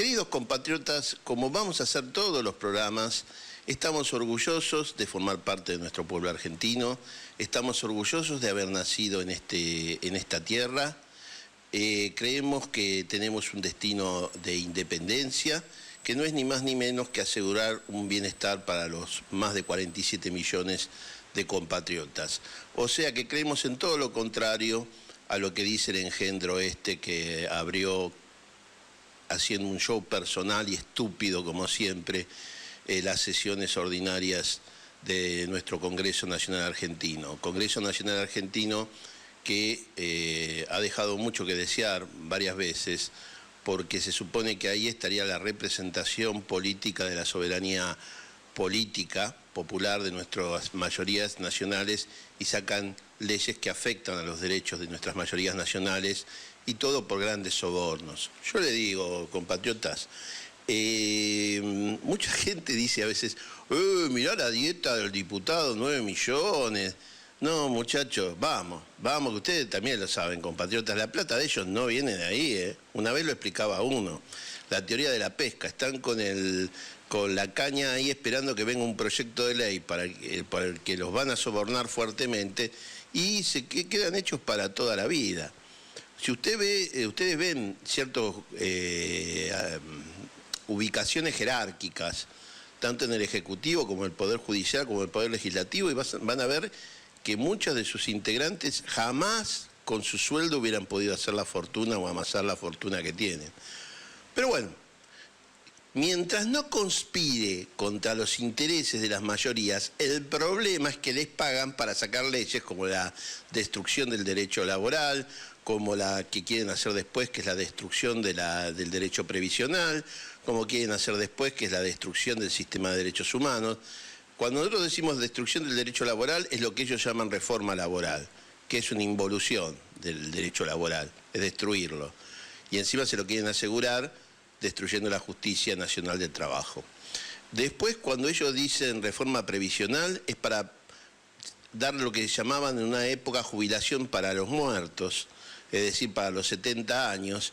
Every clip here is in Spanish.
Queridos compatriotas, como vamos a hacer todos los programas, estamos orgullosos de formar parte de nuestro pueblo argentino, estamos orgullosos de haber nacido en esta tierra, creemos que tenemos un destino de independencia, que no es ni más ni menos que asegurar un bienestar para los más de 47 millones de compatriotas. O sea que creemos en todo lo contrario a lo que dice el engendro que abrió haciendo un show personal y estúpido, como siempre, las sesiones ordinarias de nuestro Congreso Nacional Argentino. Congreso Nacional Argentino que ha dejado mucho que desear varias veces, porque se supone que ahí estaría la representación política de la soberanía política popular de nuestras mayorías nacionales y sacan leyes que afectan a los derechos de nuestras mayorías nacionales y todo por grandes sobornos. Yo le digo, compatriotas, mucha gente dice a veces, mirá la dieta del diputado, 9 millones. No, muchachos, vamos, que ustedes también lo saben, compatriotas, la plata de ellos no viene de ahí, ¿eh? Una vez lo explicaba uno, la teoría de la pesca, están con la caña ahí esperando que venga un proyecto de ley para el que los van a sobornar fuertemente y quedan hechos para toda la vida. Si ustedes ven ciertas ubicaciones jerárquicas, tanto en el Ejecutivo como en el Poder Judicial, como en el Poder Legislativo, y van a ver que muchos de sus integrantes jamás con su sueldo hubieran podido hacer la fortuna o amasar la fortuna que tienen. Pero bueno, mientras no conspire contra los intereses de las mayorías, el problema es que les pagan para sacar leyes como la destrucción del derecho laboral, como la que quieren hacer después, que es la destrucción del derecho previsional, como quieren hacer después, que es la destrucción del sistema de derechos humanos. Cuando nosotros decimos destrucción del derecho laboral, es lo que ellos llaman reforma laboral, que es una involución del derecho laboral, es destruirlo. Y encima se lo quieren asegurar destruyendo la Justicia Nacional del Trabajo. Después, cuando ellos dicen reforma previsional, es para dar lo que llamaban en una época jubilación para los muertos, es decir, para los 70 años,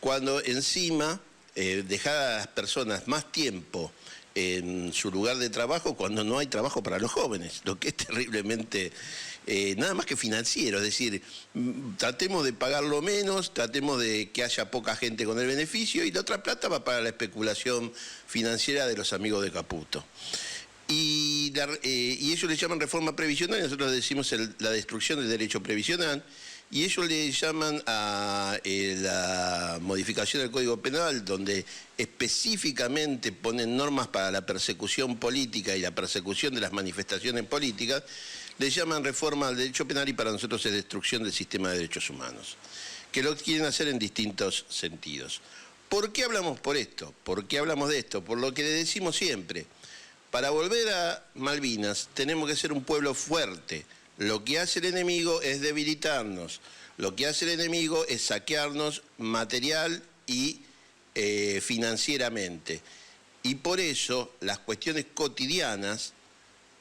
cuando encima dejar a las personas más tiempo en su lugar de trabajo cuando no hay trabajo para los jóvenes, lo que es terriblemente nada más que financiero, es decir, tratemos de pagarlo menos, tratemos de que haya poca gente con el beneficio y la otra plata va para la especulación financiera de los amigos de Caputo. Y ellos le llaman reforma previsional y nosotros decimos la destrucción del derecho previsional. Y ellos le llaman a la modificación del Código Penal, donde específicamente ponen normas para la persecución política y la persecución de las manifestaciones políticas, le llaman reforma al derecho penal y para nosotros es destrucción del sistema de derechos humanos, que lo quieren hacer en distintos sentidos. ¿Por qué hablamos por esto? ¿Por qué hablamos de esto? Por lo que le decimos siempre, para volver a Malvinas tenemos que ser un pueblo fuerte. Lo que hace el enemigo es debilitarnos, lo que hace el enemigo es saquearnos material y financieramente. Y por eso las cuestiones cotidianas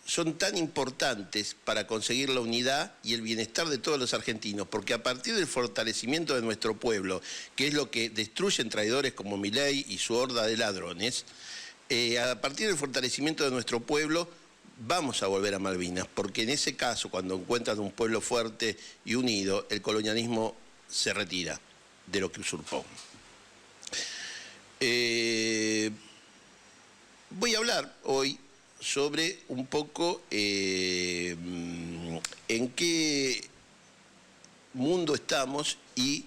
son tan importantes para conseguir la unidad y el bienestar de todos los argentinos, porque a partir del fortalecimiento de nuestro pueblo, que es lo que destruyen traidores como Milei y su horda de ladrones, a partir del fortalecimiento de nuestro pueblo, vamos a volver a Malvinas, porque en ese caso, cuando encuentran un pueblo fuerte y unido, el colonialismo se retira de lo que usurpó. Voy a hablar hoy sobre un poco en qué mundo estamos y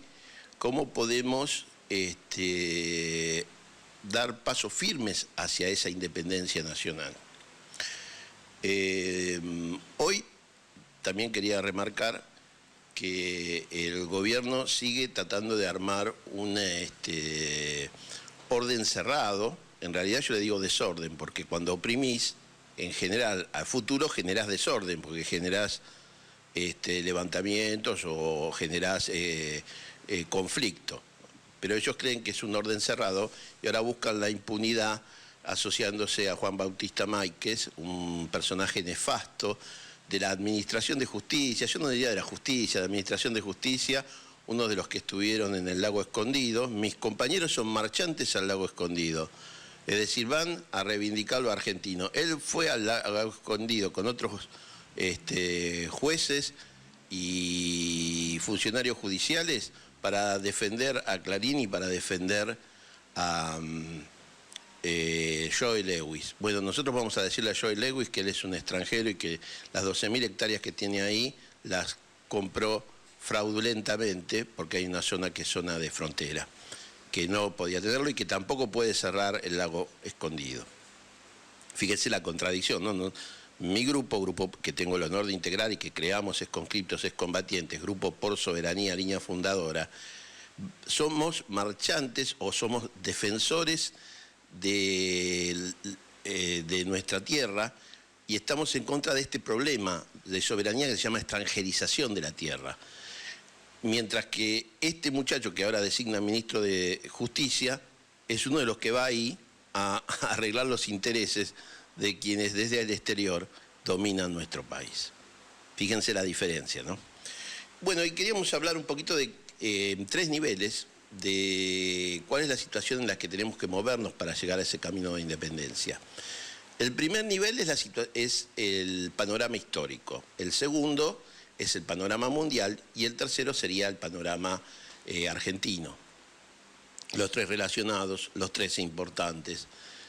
cómo podemos dar pasos firmes hacia esa independencia nacional. Hoy también quería remarcar que el gobierno sigue tratando de armar un orden cerrado. En realidad yo le digo desorden, porque cuando oprimís, en general, a futuro generás desorden, porque generás levantamientos o generás conflicto. Pero ellos creen que es un orden cerrado y ahora buscan la impunidad asociándose a Juan Bautista Máiquez, un personaje nefasto de la administración de justicia, yo no diría de la justicia, de la administración de justicia, uno de los que estuvieron en el lago Escondido. Mis compañeros son marchantes al lago Escondido. Es decir, van a reivindicar lo argentino. Él fue al lago Escondido con otros jueces y funcionarios judiciales para defender a Clarín y para defender a Joe Lewis. Bueno, nosotros vamos a decirle a Joe Lewis que él es un extranjero y que las 12.000 hectáreas que tiene ahí las compró fraudulentamente porque hay una zona que es zona de frontera, que no podía tenerlo y que tampoco puede cerrar el lago Escondido. Fíjense la contradicción, ¿no? Mi grupo que tengo el honor de integrar y que creamos Conscriptos Excombatientes, Grupo por Soberanía, línea fundadora, somos marchantes o somos defensores de nuestra tierra y estamos en contra de este problema de soberanía que se llama extranjerización de la tierra. Mientras que este muchacho que ahora designa ministro de Justicia es uno de los que va ahí a arreglar los intereses de quienes desde el exterior dominan nuestro país. Fíjense la diferencia, ¿no? Bueno, y queríamos hablar un poquito de 3 niveles de cuál es la situación en la que tenemos que movernos para llegar a ese camino de independencia. El primer nivel es el panorama histórico, el segundo es el panorama mundial y el tercero sería el panorama argentino. Los 3 relacionados, los 3 importantes.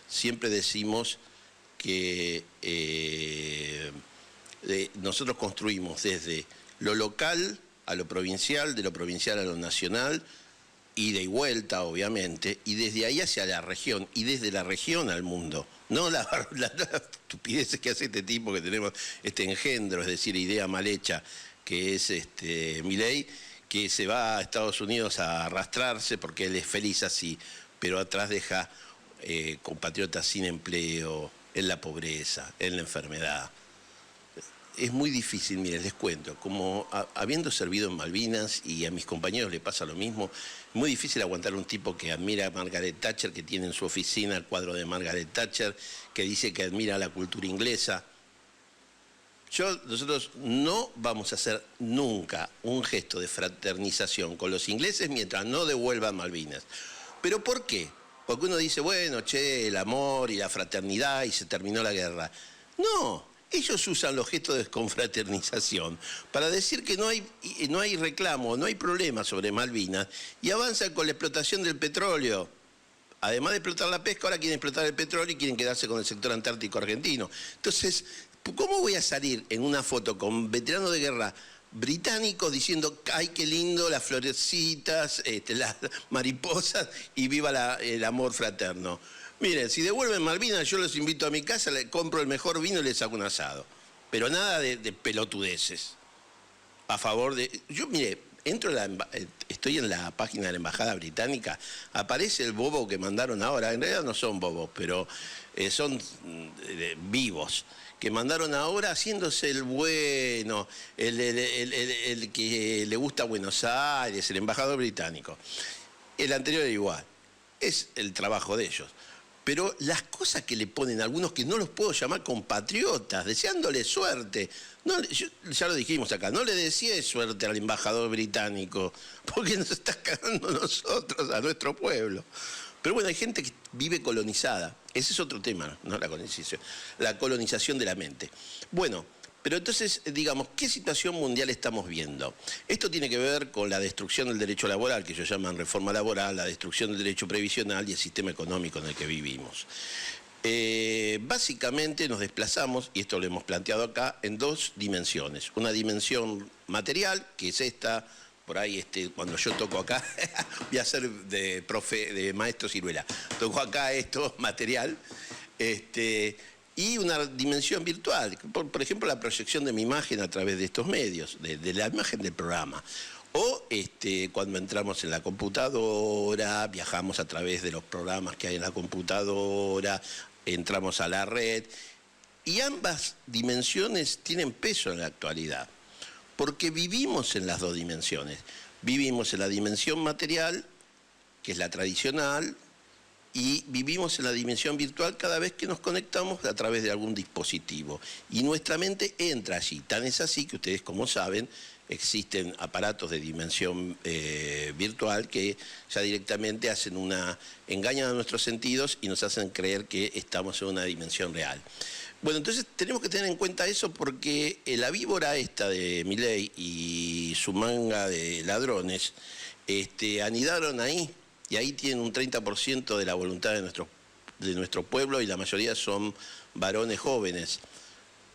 Siempre decimos que nosotros construimos desde lo local a lo provincial, de lo provincial a lo nacional, ida y vuelta, obviamente, y desde ahí hacia la región, y desde la región al mundo. No la estupidez que hace este tipo que tenemos, este engendro, es decir, idea mal hecha, que es Milei, que se va a Estados Unidos a arrastrarse porque él es feliz así, pero atrás deja compatriotas sin empleo, en la pobreza, en la enfermedad. Es muy difícil, miren, les cuento, como habiendo servido en Malvinas y a mis compañeros le pasa lo mismo, es muy difícil aguantar un tipo que admira a Margaret Thatcher, que tiene en su oficina el cuadro de Margaret Thatcher, que dice que admira la cultura inglesa. Nosotros no vamos a hacer nunca un gesto de fraternización con los ingleses mientras no devuelvan Malvinas. ¿Pero por qué? Porque uno dice, bueno, che, el amor y la fraternidad y se terminó la guerra. No, ellos usan los gestos de confraternización para decir que no hay reclamo, no hay problema sobre Malvinas y avanzan con la explotación del petróleo. Además de explotar la pesca, ahora quieren explotar el petróleo y quieren quedarse con el sector antártico argentino. Entonces, ¿cómo voy a salir en una foto con veteranos de guerra británicos diciendo, ay, qué lindo, las florecitas, las mariposas y viva el amor fraterno? Miren, si devuelven Malvinas, yo los invito a mi casa, les compro el mejor vino y les hago un asado. Pero nada de pelotudeces. A favor de... Yo, mire, estoy en la página de la Embajada Británica, aparece el bobo que mandaron ahora, en realidad no son bobos, pero son vivos, que mandaron ahora haciéndose el bueno, el que le gusta Buenos Aires, el embajador británico. El anterior era igual, es el trabajo de ellos. Pero las cosas que le ponen algunos, que no los puedo llamar compatriotas, deseándole suerte. No, ya lo dijimos acá, no le deseé suerte al embajador británico, porque nos está cagando nosotros, a nuestro pueblo. Pero bueno, hay gente que vive colonizada. Ese es otro tema, ¿no? La colonización de la mente. Bueno, pero entonces, digamos, ¿qué situación mundial estamos viendo? Esto tiene que ver con la destrucción del derecho laboral, que ellos llaman reforma laboral, la destrucción del derecho previsional y el sistema económico en el que vivimos. Básicamente nos desplazamos, y esto lo hemos planteado acá, en 2 dimensiones. Una dimensión material, que es esta, por ahí cuando yo toco acá, voy a ser de maestro Ciruela. Toco acá esto, material, y una dimensión virtual, por ejemplo, la proyección de mi imagen a través de estos medios, de la imagen del programa. O cuando entramos en la computadora, viajamos a través de los programas que hay en la computadora, entramos a la red. Y ambas dimensiones tienen peso en la actualidad, porque vivimos en las 2 dimensiones. Vivimos en la dimensión material, que es la tradicional, y vivimos en la dimensión virtual cada vez que nos conectamos a través de algún dispositivo. Y nuestra mente entra allí. Tan es así que ustedes, como saben, existen aparatos de dimensión virtual que ya directamente engañan a nuestros sentidos y nos hacen creer que estamos en una dimensión real. Bueno, entonces tenemos que tener en cuenta eso porque la víbora esta de Milei y su manga de ladrones anidaron ahí, y ahí tienen un 30% de la voluntad de nuestro pueblo, y la mayoría son varones jóvenes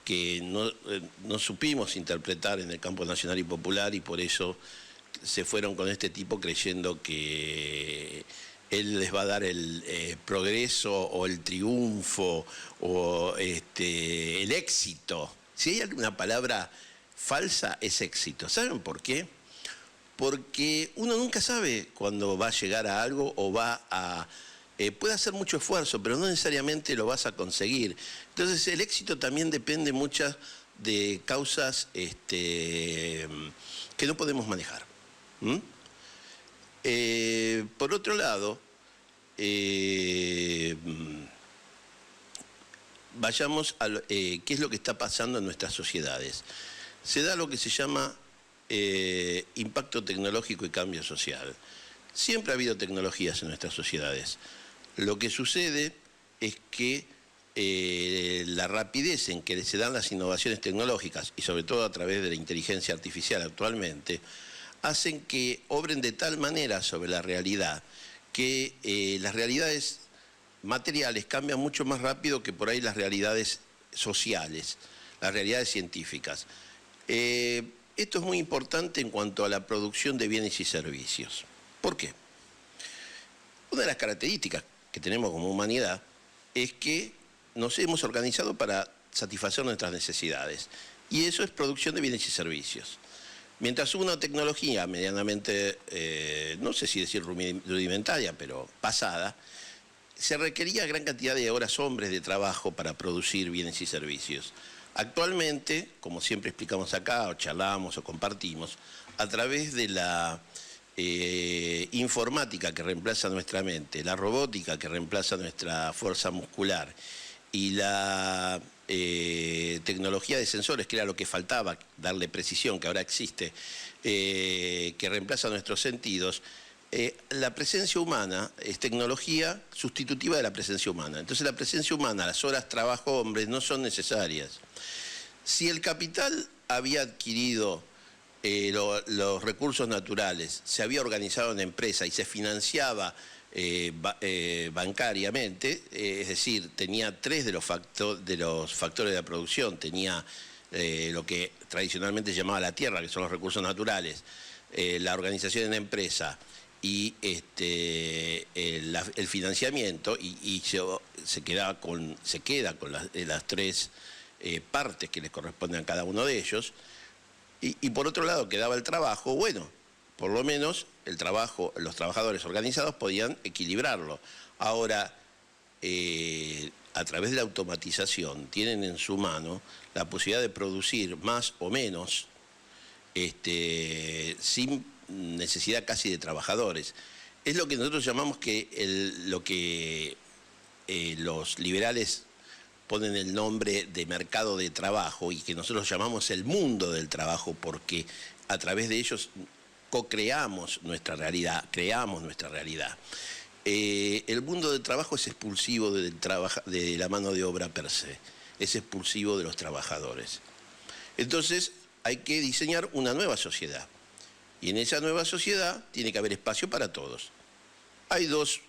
que no supimos interpretar en el campo nacional y popular, y por eso se fueron con este tipo creyendo que él les va a dar el progreso o el triunfo o el éxito. Si hay alguna palabra falsa, es éxito. ¿Saben por qué? Porque uno nunca sabe cuándo va a llegar a algo o puede hacer mucho esfuerzo, pero no necesariamente lo vas a conseguir. Entonces el éxito también depende muchas de causas que no podemos manejar. Por otro lado, vayamos a qué es lo que está pasando en nuestras sociedades. Se da lo que se llama impacto tecnológico y cambio social. Siempre ha habido tecnologías en nuestras sociedades. Lo que sucede es que la rapidez en que se dan las innovaciones tecnológicas, y sobre todo a través de la inteligencia artificial actualmente, hacen que obren de tal manera sobre la realidad que las realidades materiales cambian mucho más rápido que por ahí las realidades sociales, las realidades científicas. Esto es muy importante en cuanto a la producción de bienes y servicios. ¿Por qué? Una de las características que tenemos como humanidad es que nos hemos organizado para satisfacer nuestras necesidades, y eso es producción de bienes y servicios. Mientras una tecnología medianamente, no sé si decir rudimentaria, pero pasada, se requería gran cantidad de horas hombres de trabajo para producir bienes y servicios. Actualmente, como siempre explicamos acá, o charlamos o compartimos, a través de la informática que reemplaza nuestra mente, la robótica que reemplaza nuestra fuerza muscular y la tecnología de sensores, que era lo que faltaba, darle precisión, que ahora existe, que reemplaza nuestros sentidos, la presencia humana es tecnología sustitutiva de la presencia humana. Entonces la presencia humana, las horas trabajo hombres no son necesarias. Si el capital había adquirido los recursos naturales, se había organizado en empresa y se financiaba bancariamente, es decir, tenía tres de los factores de la producción, tenía lo que tradicionalmente se llamaba la tierra, que son los recursos naturales, la organización en empresa y el financiamiento, y se queda con las tres partes que les corresponden a cada uno de ellos, y por otro lado quedaba el trabajo. Bueno, por lo menos el trabajo, los trabajadores organizados podían equilibrarlo. Ahora, a través de la automatización, tienen en su mano la posibilidad de producir más o menos sin necesidad casi de trabajadores. Es lo que nosotros llamamos lo que los liberales ponen el nombre de mercado de trabajo, y que nosotros llamamos el mundo del trabajo, porque a través de ellos co-creamos nuestra realidad, creamos nuestra realidad. El mundo del trabajo es expulsivo de la mano de obra per se, es expulsivo de los trabajadores. Entonces hay que diseñar una nueva sociedad, y en esa nueva sociedad tiene que haber espacio para todos. Hay dos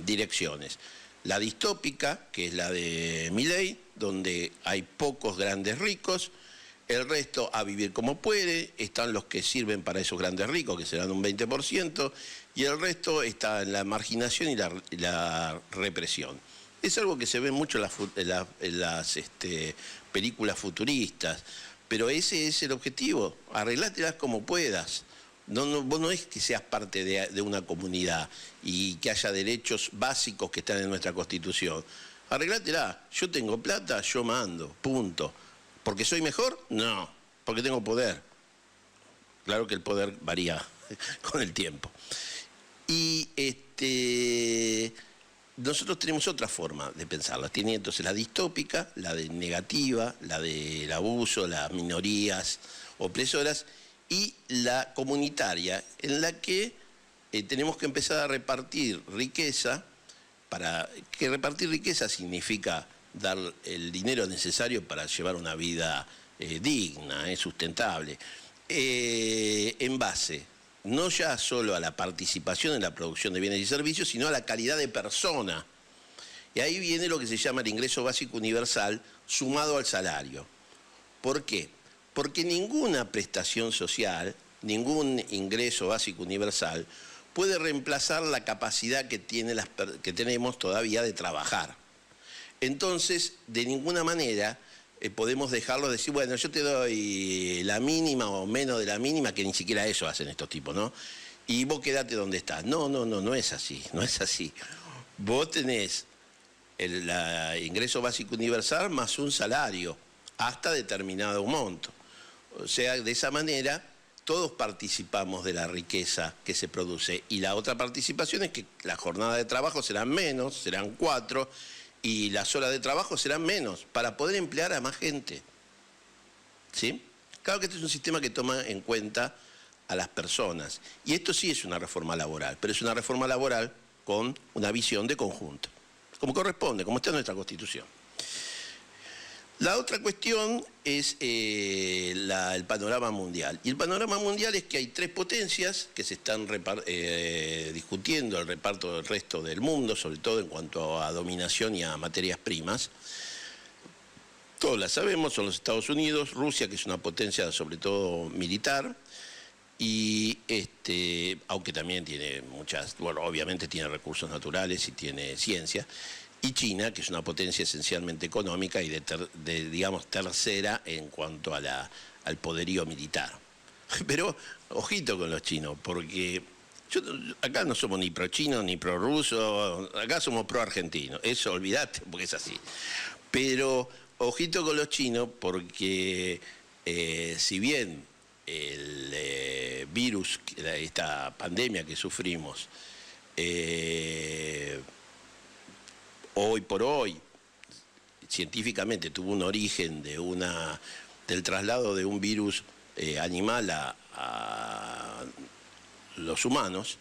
direcciones. La distópica, que es la de Milei, donde hay pocos grandes ricos, el resto a vivir como puede, están los que sirven para esos grandes ricos, que serán un 20%, y el resto está en la marginación y la represión. Es algo que se ve mucho en las películas futuristas, pero ese es el objetivo, arreglátelas como puedas. Vos no es que seas parte de una comunidad y que haya derechos básicos que están en nuestra Constitución. Arreglátela. Yo tengo plata, yo mando, punto. ¿Porque soy mejor? No, porque tengo poder. Claro que el poder varía con el tiempo. Y nosotros tenemos otra forma de pensarla. Tiene entonces la distópica, la de negativa, la del abuso, las minorías opresoras, y la comunitaria, en la que tenemos que empezar a repartir riqueza, que repartir riqueza significa dar el dinero necesario para llevar una vida digna, sustentable, en base no ya solo a la participación en la producción de bienes y servicios, sino a la calidad de persona. Y ahí viene lo que se llama el ingreso básico universal sumado al salario. ¿Por qué? Porque ninguna prestación social, ningún ingreso básico universal puede reemplazar la capacidad que tenemos todavía de trabajar. Entonces, de ninguna manera podemos dejarlo de decir, bueno, yo te doy la mínima o menos de la mínima, que ni siquiera eso hacen estos tipos, ¿no? Y vos quedate donde estás. No es así, no es así. Vos tenés el ingreso básico universal más un salario hasta determinado monto. O sea, de esa manera todos participamos de la riqueza que se produce. Y la otra participación es que la jornada de trabajo serán menos, serán 4, y las horas de trabajo serán menos, para poder emplear a más gente. ¿Sí? Claro que este es un sistema que toma en cuenta a las personas. Y esto sí es una reforma laboral, pero es una reforma laboral con una visión de conjunto, como corresponde, como está en nuestra Constitución. La otra cuestión es el panorama mundial. Y el panorama mundial es que hay 3 potencias que se están discutiendo el reparto del resto del mundo, sobre todo en cuanto a dominación y a materias primas. Todos las sabemos, son los Estados Unidos, Rusia, que es una potencia sobre todo militar, y aunque también tiene bueno, obviamente tiene recursos naturales y tiene ciencia, y China, que es una potencia esencialmente económica y digamos, tercera en cuanto a al poderío militar. Pero, ojito con los chinos, porque acá no somos ni pro-chino ni pro-ruso, acá somos pro-argentinos. Eso, olvidate, porque es así. Pero, ojito con los chinos, porque si bien el virus, esta pandemia que sufrimos, hoy por hoy, científicamente tuvo un origen del traslado de un virus animal a los humanos.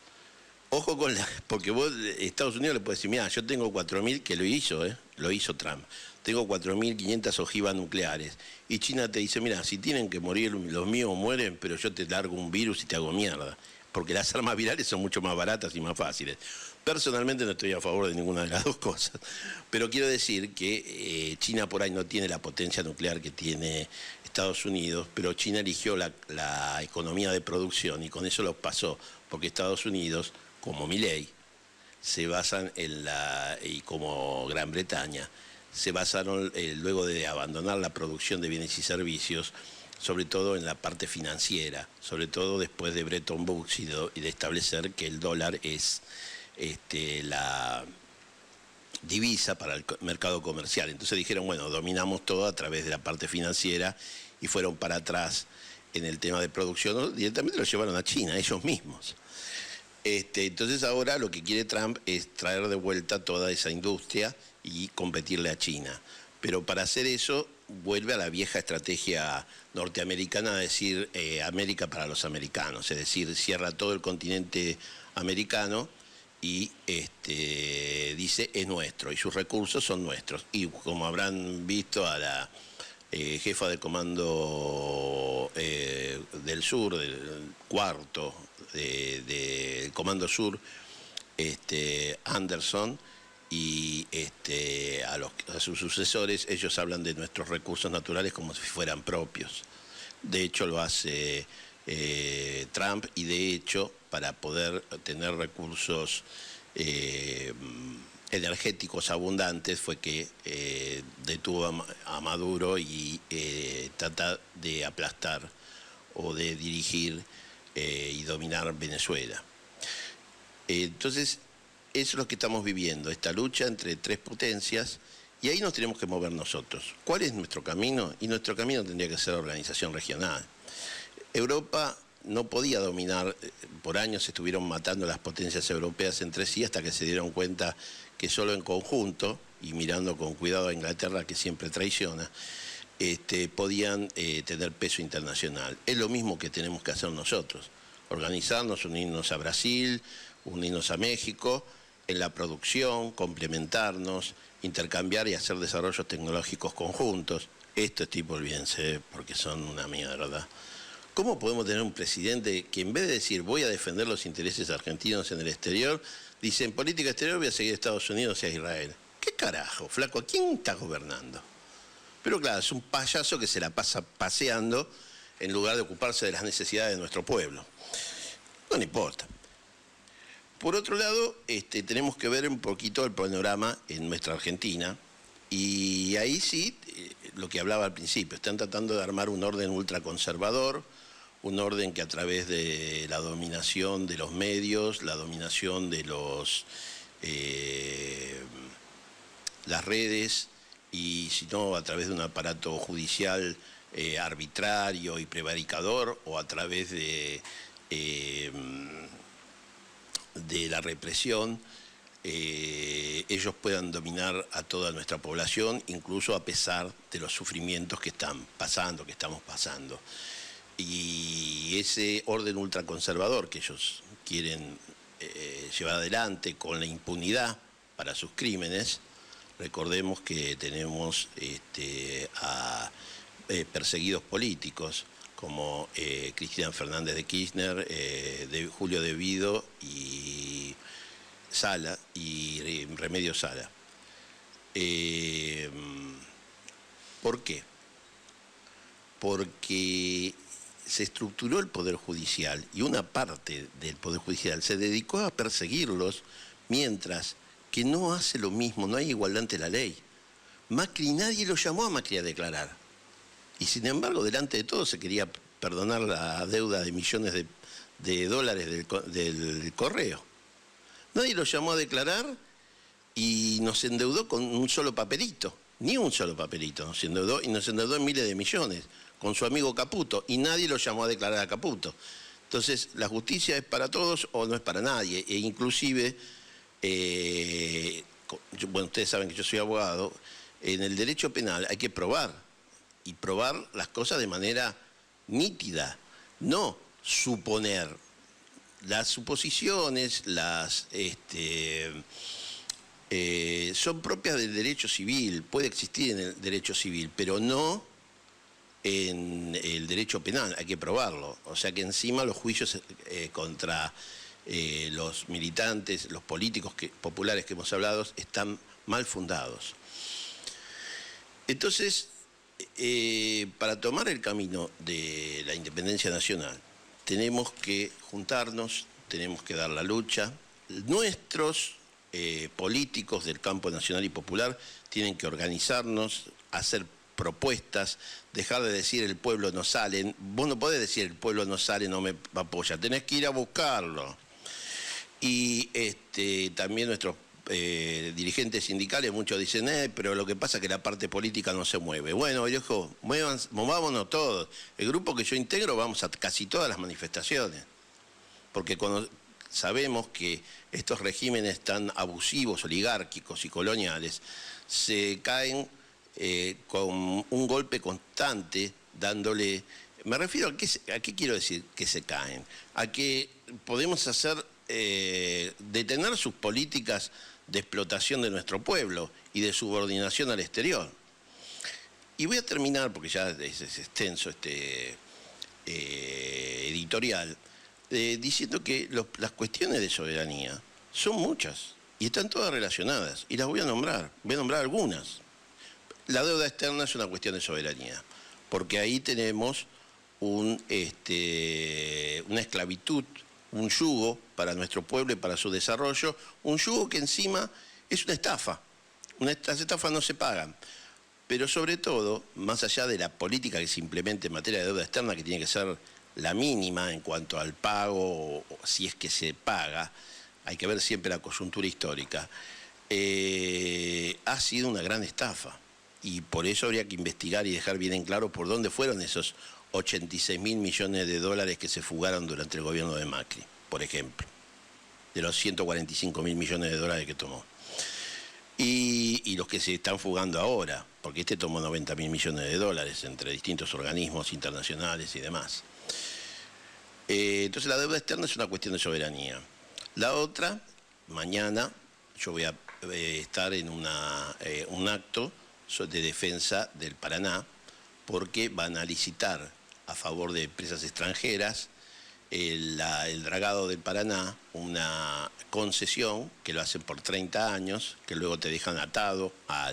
Ojo con porque vos, Estados Unidos le puede decir, mira, yo tengo 4.000, que lo hizo Trump, tengo 4.500 ojivas nucleares. Y China te dice, mira, si tienen que morir, los míos mueren, pero yo te largo un virus y te hago mierda. Porque las armas virales son mucho más baratas y más fáciles. Personalmente no estoy a favor de ninguna de las dos cosas, pero quiero decir que China por ahí no tiene la potencia nuclear que tiene Estados Unidos, pero China eligió la economía de producción y con eso lo pasó, porque Estados Unidos, como Milei, se basan y como Gran Bretaña, se basaron luego de abandonar la producción de bienes y servicios, sobre todo en la parte financiera, sobre todo después de Bretton Woods y de establecer que el dólar es la divisa para el mercado comercial. Entonces dijeron, bueno, dominamos todo a través de la parte financiera y fueron para atrás en el tema de producción, directamente lo llevaron a China, ellos mismos. Entonces ahora lo que quiere Trump es traer de vuelta toda esa industria y competirle a China. Pero para hacer eso vuelve a la vieja estrategia norteamericana de decir América para los americanos, es decir, cierra todo el continente americano y dice es nuestro y sus recursos son nuestros. Y como habrán visto a la jefa del comando del sur, del cuarto del comando sur, Anderson, y a sus sucesores, ellos hablan de nuestros recursos naturales como si fueran propios. De hecho lo hace Trump, y de hecho para poder tener recursos energéticos abundantes fue que detuvo a Maduro y trata de aplastar o de dirigir y dominar Venezuela. Entonces, eso es lo que estamos viviendo, esta lucha entre 3 potencias, y ahí nos tenemos que mover nosotros. ¿Cuál es nuestro camino? Y nuestro camino tendría que ser organización regional. Europa no podía dominar, por años se estuvieron matando las potencias europeas entre sí hasta que se dieron cuenta que solo en conjunto, y mirando con cuidado a Inglaterra que siempre traiciona, podían tener peso internacional. Es lo mismo que tenemos que hacer nosotros, organizarnos, unirnos a Brasil, unirnos a México, en la producción, complementarnos, intercambiar y hacer desarrollos tecnológicos conjuntos. Estos tipos, olvídense, porque son una mierda. ¿Cómo podemos tener un presidente que en vez de decir voy a defender los intereses argentinos en el exterior, dice en política exterior voy a seguir a Estados Unidos y a Israel? ¿Qué carajo, flaco? ¿Quién está gobernando? Pero claro, es un payaso que se la pasa paseando en lugar de ocuparse de las necesidades de nuestro pueblo. No le importa. Por otro lado, tenemos que ver un poquito el panorama en nuestra Argentina, y ahí sí, lo que hablaba al principio, están tratando de armar un orden ultraconservador, un orden que a través de la dominación de los medios, la dominación de las redes, y si no, a través de un aparato judicial arbitrario y prevaricador, o a través de la represión, ellos puedan dominar a toda nuestra población, incluso a pesar de los sufrimientos que estamos pasando. Y ese orden ultraconservador que ellos quieren llevar adelante con la impunidad para sus crímenes, recordemos que tenemos a perseguidos políticos como Cristina Fernández de Kirchner, Julio De Vido y Sala y Remedios Sala. ¿Por qué? Porque se estructuró el Poder Judicial y una parte del Poder Judicial se dedicó a perseguirlos, mientras que no hace lo mismo, no hay igualdad ante la ley. Macri, nadie lo llamó a Macri a declarar. Y sin embargo, delante de todo se quería perdonar la deuda de millones de dólares del correo. Nadie lo llamó a declarar y nos endeudó con un solo papelito. Ni un solo papelito nos endeudó, y nos endeudó en miles de millones con su amigo Caputo, y nadie lo llamó a declarar a Caputo. Entonces, ¿la justicia es para todos o no es para nadie? E inclusive, bueno, ustedes saben que yo soy abogado, en el derecho penal hay que probar, y probar las cosas de manera nítida, no suponer. Las suposiciones, son propias del derecho civil, puede existir en el derecho civil, pero no en el derecho penal, hay que probarlo. O sea que encima los juicios contra los militantes, los políticos populares que hemos hablado, están mal fundados. Entonces, para tomar el camino de la independencia nacional, tenemos que juntarnos, tenemos que dar la lucha. Nuestros políticos del campo nacional y popular tienen que organizarnos, hacer propuestas, dejar de decir el pueblo no sale. Vos no podés decir el pueblo no sale, no me apoya, tenés que ir a buscarlo. Y también nuestros dirigentes sindicales, muchos dicen, pero lo que pasa es que la parte política no se mueve. Bueno, viejo, movámonos todos. El grupo que yo integro vamos a casi todas las manifestaciones, porque cuando sabemos que estos regímenes tan abusivos, oligárquicos y coloniales se caen con un golpe constante, dándole... Me refiero a qué quiero decir que se caen, a que podemos hacer... detener sus políticas de explotación de nuestro pueblo y de subordinación al exterior. Y voy a terminar, porque ya es extenso editorial, diciendo que las cuestiones de soberanía son muchas y están todas relacionadas, y las voy a nombrar algunas. La deuda externa es una cuestión de soberanía, porque ahí tenemos una esclavitud, un yugo para nuestro pueblo y para su desarrollo, un yugo que encima es una estafa. Estas estafas no se pagan. Pero sobre todo, más allá de la política que se implemente en materia de deuda externa, que tiene que ser la mínima en cuanto al pago, o si es que se paga, hay que ver siempre la coyuntura histórica, ha sido una gran estafa. Y por eso habría que investigar y dejar bien en claro por dónde fueron esos 86.000 millones de dólares que se fugaron durante el gobierno de Macri, por ejemplo, de los 145.000 millones de dólares que tomó. Y los que se están fugando ahora, porque este tomó 90.000 millones de dólares entre distintos organismos internacionales y demás. Entonces la deuda externa es una cuestión de soberanía. La otra, mañana yo voy a estar en un acto de defensa del Paraná, porque van a licitar a favor de empresas extranjeras el dragado del Paraná, una concesión que lo hacen por 30 años, que luego te dejan atado a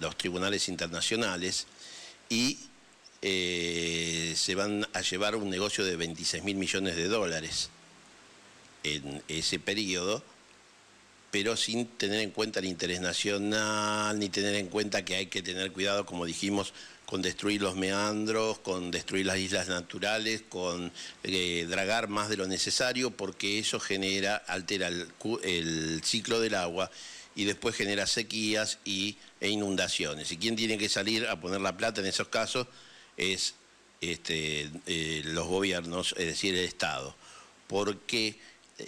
los tribunales internacionales y se van a llevar un negocio de 26.000 millones de dólares en ese periodo, pero sin tener en cuenta el interés nacional, ni tener en cuenta que hay que tener cuidado, como dijimos, con destruir los meandros, con destruir las islas naturales, con dragar más de lo necesario, porque eso altera el ciclo del agua y después genera sequías e inundaciones. ¿Y quién tiene que salir a poner la plata en esos casos? Es los gobiernos, es decir, el Estado. Porque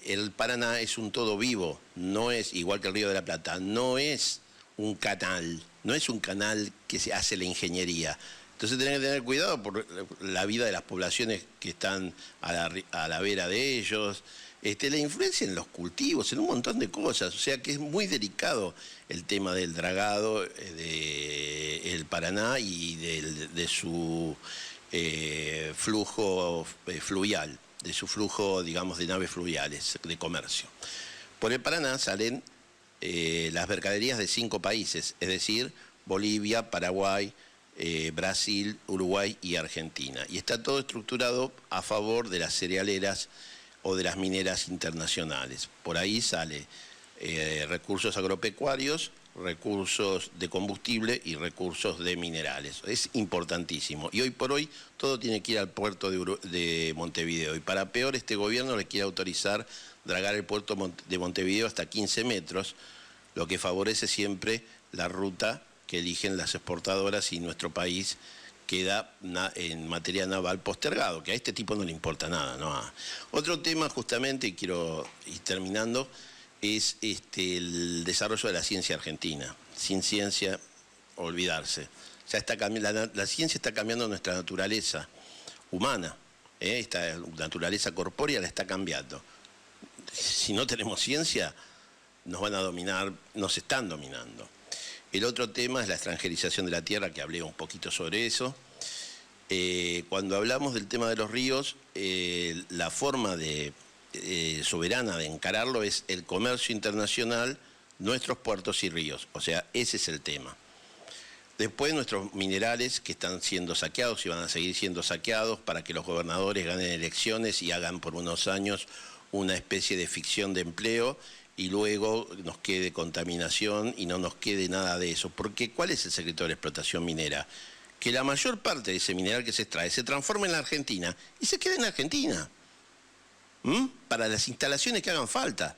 el Paraná es un todo vivo, no es, igual que el Río de la Plata, no es un canal, no es un canal que se hace la ingeniería. Entonces tenés que tener cuidado por la vida de las poblaciones que están a la vera de ellos, la influencia en los cultivos, en un montón de cosas. O sea que es muy delicado el tema del dragado del Paraná y de su flujo fluvial, de su flujo, digamos, de naves fluviales, de comercio. Por el Paraná salen las mercaderías de 5 países, es decir, Bolivia, Paraguay, Brasil, Uruguay y Argentina. Y está todo estructurado a favor de las cerealeras o de las mineras internacionales. Por ahí sale recursos agropecuarios, recursos de combustible y recursos de minerales. Es importantísimo. Y hoy por hoy todo tiene que ir al puerto de Montevideo. Y para peor, este gobierno le quiere autorizar dragar el puerto de Montevideo hasta 15 metros, lo que favorece siempre la ruta que eligen las exportadoras, y nuestro país queda en materia naval postergado, que a este tipo no le importa nada, ¿no? Otro tema justamente, y quiero ir terminando, es el desarrollo de la ciencia argentina. Sin ciencia, olvidarse. Ya está la ciencia está cambiando nuestra naturaleza humana, esta naturaleza corpórea la está cambiando. Si no tenemos ciencia, nos van a dominar, nos están dominando. El otro tema es la extranjerización de la tierra, que hablé un poquito sobre eso. Cuando hablamos del tema de los ríos, la forma soberana de encararlo es el comercio internacional, nuestros puertos y ríos. O sea, ese es el tema. Después nuestros minerales, que están siendo saqueados y van a seguir siendo saqueados para que los gobernadores ganen elecciones y hagan por unos años una especie de ficción de empleo, y luego nos quede contaminación y no nos quede nada de eso. Porque ¿cuál es el secreto de la explotación minera? Que la mayor parte de ese mineral que se extrae se transforma en la Argentina y se queda en la Argentina. Para las instalaciones que hagan falta.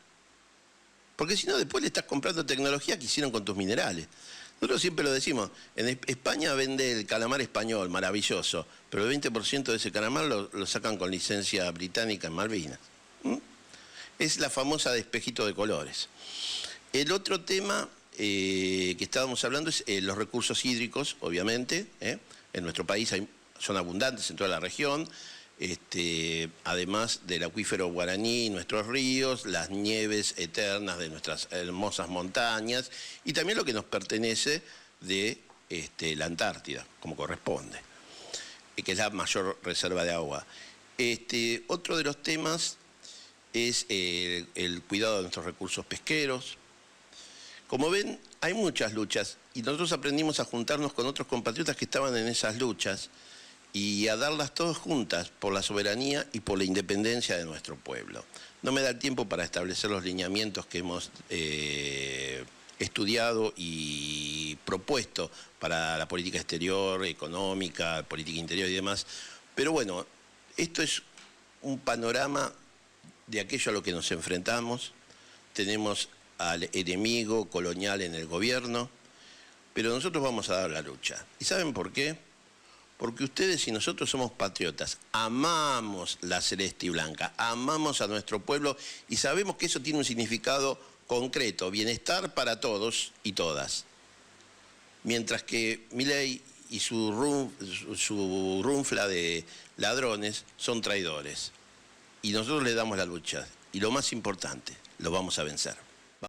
Porque si no, después le estás comprando tecnología que hicieron con tus minerales. Nosotros siempre lo decimos, en España vende el calamar español, maravilloso, pero el 20% de ese calamar lo sacan con licencia británica en Malvinas. Es la famosa de espejito de colores. El otro tema que estábamos hablando es los recursos hídricos, obviamente. En nuestro país son abundantes en toda la región. Además del acuífero guaraní, nuestros ríos, las nieves eternas de nuestras hermosas montañas y también lo que nos pertenece de la Antártida, como corresponde, que es la mayor reserva de agua. Otro de los temas es el cuidado de nuestros recursos pesqueros. Como ven, hay muchas luchas y nosotros aprendimos a juntarnos con otros compatriotas que estaban en esas luchas y a darlas todas juntas por la soberanía y por la independencia de nuestro pueblo. No me da el tiempo para establecer los lineamientos que hemos estudiado y propuesto para la política exterior, económica, política interior y demás, pero bueno, esto es un panorama de aquello a lo que nos enfrentamos. Tenemos al enemigo colonial en el gobierno, pero nosotros vamos a dar la lucha. ¿Y saben por qué? porque ustedes y nosotros somos patriotas, amamos la celeste y blanca, amamos a nuestro pueblo y sabemos que eso tiene un significado concreto, bienestar para todos y todas. Mientras que Milei y su runfla de ladrones son traidores. Y nosotros le damos la lucha. Y lo más importante, lo vamos a vencer.